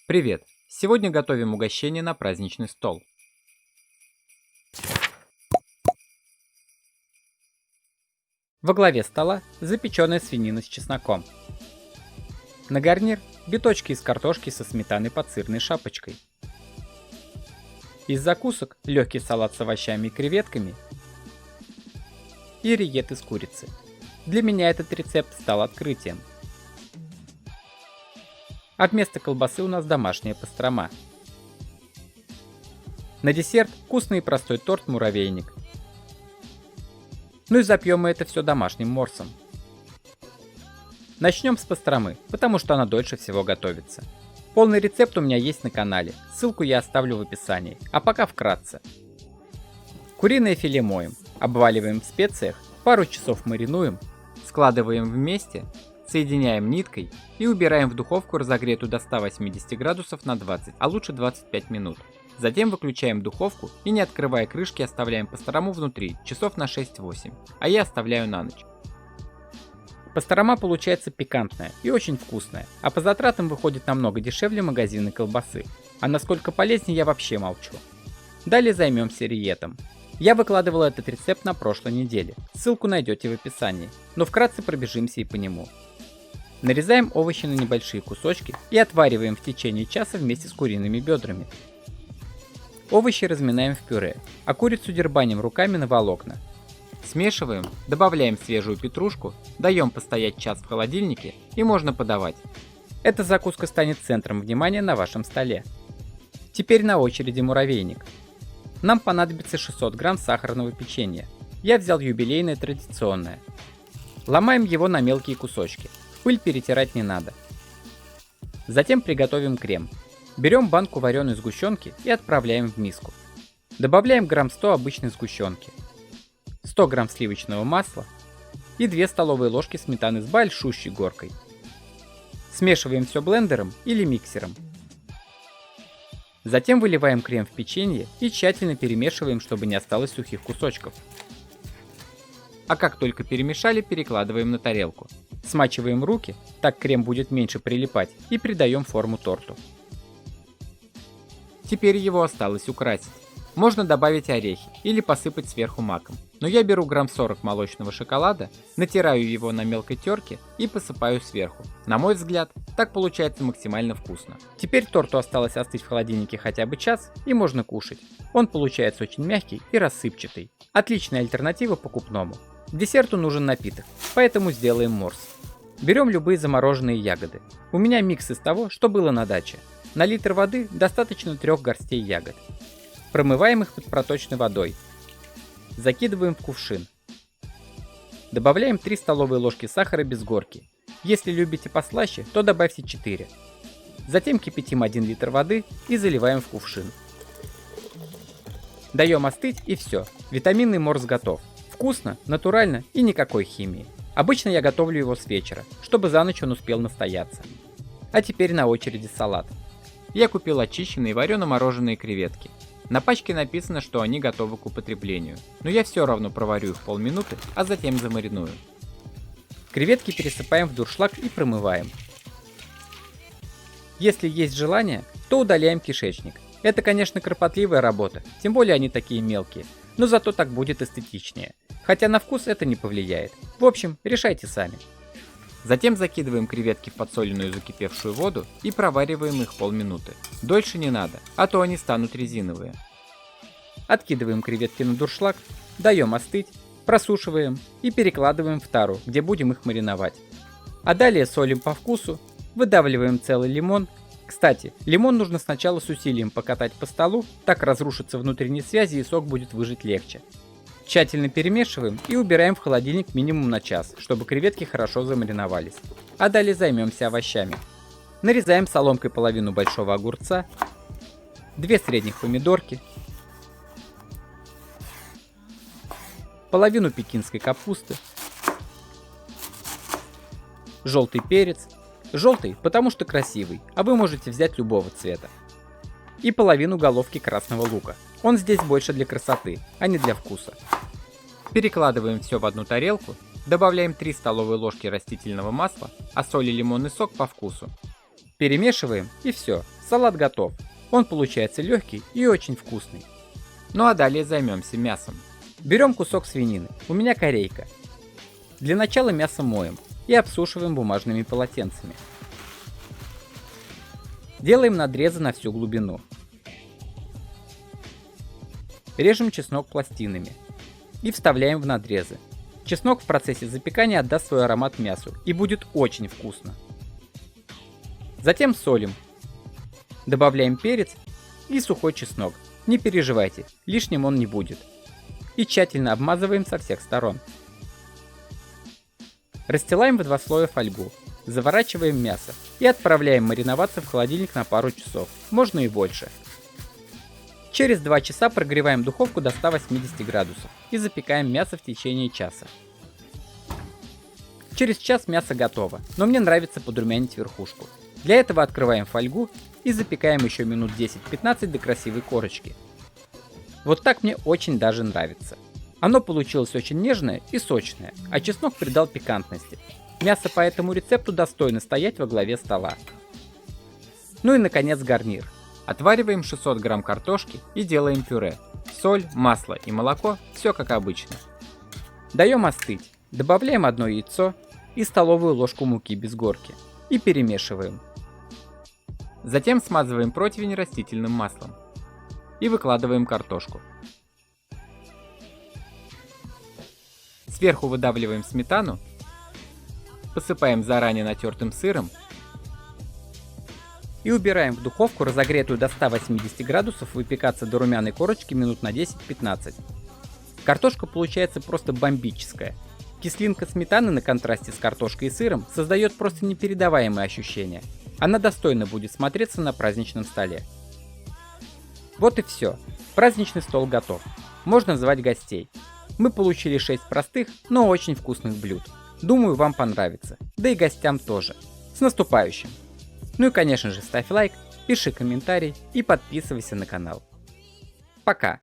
Привет! Сегодня готовим угощение на праздничный стол. Во главе стола запеченная свинина с чесноком. На гарнир биточки из картошки со сметаной под сырной шапочкой. Из закусок легкий салат с овощами и креветками и рулет из курицы. Для меня этот рецепт стал открытием. А вместо колбасы у нас домашняя пастрома. На десерт вкусный и простой торт «Муравейник». Ну и запьем мы это все домашним морсом. Начнем с пастромы, потому что она дольше всего готовится. Полный рецепт у меня есть на канале, ссылку я оставлю в описании, а пока вкратце. Куриное филе моем, обваливаем в специях, пару часов маринуем, складываем вместе, соединяем ниткой и убираем в духовку, разогретую до 180 градусов на 20, а лучше 25 минут. Затем выключаем духовку и, не открывая крышки, оставляем пастрому внутри часов на 6-8, а я оставляю на ночь. Пастрома получается пикантная и очень вкусная, а по затратам выходит намного дешевле магазинной колбасы. А насколько полезнее, я вообще молчу. Далее займемся рулетом. Я выкладывал этот рецепт на прошлой неделе, ссылку найдете в описании, но вкратце пробежимся и по нему. Нарезаем овощи на небольшие кусочки и отвариваем в течение часа вместе с куриными бедрами. Овощи разминаем в пюре, а курицу дербаним руками на волокна. Смешиваем, добавляем свежую петрушку, даем постоять час в холодильнике и можно подавать. Эта закуска станет центром внимания на вашем столе. Теперь на очереди муравейник. Нам понадобится 600 грамм сахарного печенья. Я взял юбилейное традиционное. Ломаем его на мелкие кусочки. Пыль перетирать не надо. Затем приготовим крем. Берем банку вареной сгущенки и отправляем в миску. Добавляем грамм 100 обычной сгущенки, 100 грамм сливочного масла и 2 столовые ложки сметаны с большущей горкой. Смешиваем все блендером или миксером. Затем выливаем крем в печенье и тщательно перемешиваем, чтобы не осталось сухих кусочков. А как только перемешали, перекладываем на тарелку. Смачиваем руки, так крем будет меньше прилипать, и придаем форму торту. Теперь его осталось украсить. Можно добавить орехи или посыпать сверху маком. Но я беру грамм 40 молочного шоколада, натираю его на мелкой терке и посыпаю сверху. На мой взгляд, так получается максимально вкусно. Теперь торту осталось остыть в холодильнике хотя бы час и можно кушать. Он получается очень мягкий и рассыпчатый. Отличная альтернатива покупному. К десерту нужен напиток, поэтому сделаем морс. Берем любые замороженные ягоды. У меня микс из того, что было на даче. На литр воды достаточно 3 горстей ягод. Промываем их под проточной водой. Закидываем в кувшин. Добавляем 3 столовые ложки сахара без горки. Если любите послаще, то добавьте 4. Затем кипятим 1 литр воды и заливаем в кувшин. Даем остыть и все. Витаминный морс готов. Вкусно, натурально и никакой химии. Обычно я готовлю его с вечера, чтобы за ночь он успел настояться. А теперь на очереди салат. Я купил очищенные варено-мороженые креветки. На пачке написано, что они готовы к употреблению, но я все равно проварю их полминуты, а затем замариную. Креветки пересыпаем в дуршлаг и промываем. Если есть желание, то удаляем кишечник. Это, конечно, кропотливая работа, тем более они такие мелкие, но зато так будет эстетичнее. Хотя на вкус это не повлияет. В общем, решайте сами. Затем закидываем креветки в подсоленную закипевшую воду и провариваем их полминуты. Дольше не надо, а то они станут резиновые. Откидываем креветки на дуршлаг, даем остыть, просушиваем и перекладываем в тару, где будем их мариновать. А далее солим по вкусу, выдавливаем целый лимон. Кстати, лимон нужно сначала с усилием покатать по столу, так разрушатся внутренние связи и сок будет выжать легче. Тщательно перемешиваем и убираем в холодильник минимум на час, чтобы креветки хорошо замариновались. А далее займемся овощами. Нарезаем соломкой половину большого огурца, 2 средних помидорки, половину пекинской капусты, желтый перец, желтый, потому что красивый, а вы можете взять любого цвета, и половину головки красного лука. Он здесь больше для красоты, а не для вкуса. Перекладываем все в одну тарелку, добавляем 3 столовые ложки растительного масла, а соль и лимонный сок по вкусу. Перемешиваем и все, салат готов. Он получается легкий и очень вкусный. Ну а далее займемся мясом. Берем кусок свинины, у меня корейка. Для начала мясо моем и обсушиваем бумажными полотенцами. Делаем надрезы на всю глубину. Режем чеснок пластинами и вставляем в надрезы. Чеснок в процессе запекания отдаст свой аромат мясу и будет очень вкусно. Затем солим. Добавляем перец и сухой чеснок. Не переживайте, лишним он не будет. И тщательно обмазываем со всех сторон. Расстилаем в 2 слоя фольгу. Заворачиваем мясо и отправляем мариноваться в холодильник на пару часов, можно и больше. Через 2 часа прогреваем духовку до 180 градусов и запекаем мясо в течение часа. Через час мясо готово, но мне нравится подрумянить верхушку. Для этого открываем фольгу и запекаем еще минут 10-15 до красивой корочки. Вот так мне очень даже нравится. Оно получилось очень нежное и сочное, а чеснок придал пикантности. Мясо по этому рецепту достойно стоять во главе стола. Ну и наконец гарнир. Отвариваем 600 грамм картошки и делаем пюре. Соль, масло и молоко, все как обычно. Даем остыть, добавляем 1 яйцо и столовую ложку муки без горки и перемешиваем. Затем смазываем противень растительным маслом и выкладываем картошку. Сверху выдавливаем сметану, посыпаем заранее натертым сыром и убираем в духовку, разогретую до 180 градусов, выпекаться до румяной корочки минут на 10-15. Картошка получается просто бомбическая. Кислинка сметаны на контрасте с картошкой и сыром создает просто непередаваемые ощущения. Она достойно будет смотреться на праздничном столе. Вот и все. Праздничный стол готов. Можно звать гостей. Мы получили 6 простых, но очень вкусных блюд. Думаю, вам понравится. Да и гостям тоже. С наступающим! Ну и конечно же ставь лайк, пиши комментарий и подписывайся на канал. Пока!